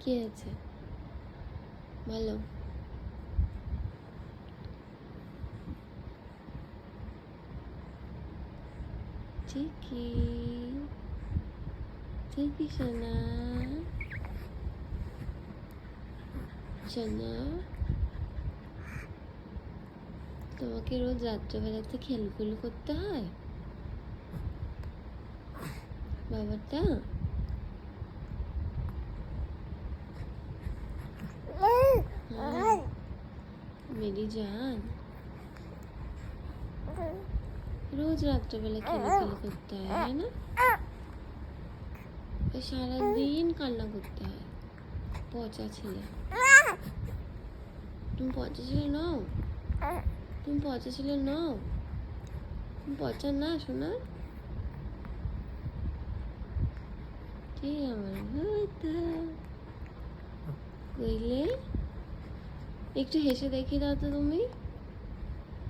কি আছে বলো? চিকি চিকি সোনা সোনা, তোমাকে রোজ রাত্রেবেলাতে খেলগুলো করতে হয় বাবাটা? मेरी जान रोज রাত্রেবেলা খেলে করতে হয় না? সারাদিন কান্না করতে হয়। পচা ছেলে তুমি, পচা ছেলে নও তুমি, পচা ছেলে নও তুমি, পচা না শোনা। ঠিক আমার বুঝলে? একটু হেসে দেখিয়ে দাও তো তুমি,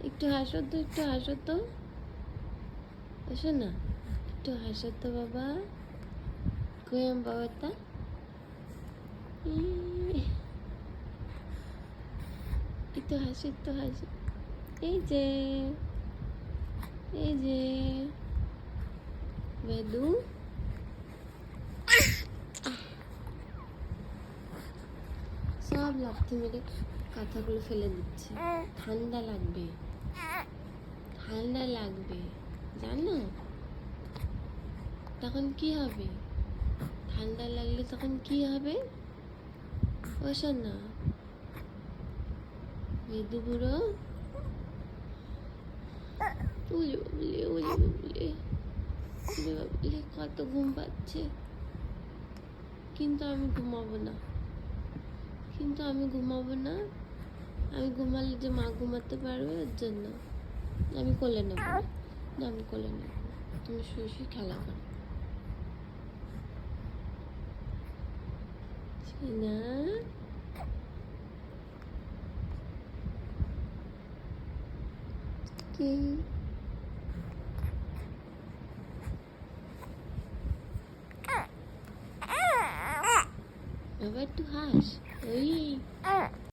একটু হাসো তো, একটু হাসো তো, হাসো না, একটু হাসো তো বাবা। কই আমার বাবাটা? একটু হাসি, একটু হাসি। এই যে এই যে বেদু, সব লাফতে মেরে কাঁথাগুলো ফেলে দিচ্ছে। ঠান্ডা লাগবে, ঠান্ডা লাগবে জানো? তখন কি হবে? ঠান্ডা লাগলে তখন কি হবে? বসো না বেদু বুড়ো। উলে বাবলে, উলে বাবলে, উলে বাবলে, কত ঘুম পাচ্ছে। কিন্তু আমি ঘুমাবো না, কিন্তু আমি ঘুমাবো না। আমি ঘুমালে যে মা ঘুমাতে পারবে ওর জন্য আমি কোলে নেব না, আমি কোলে নেব। তুমি শুয়ে শুয়ে খেলা করো না। কি এবার একটু হাস। ওই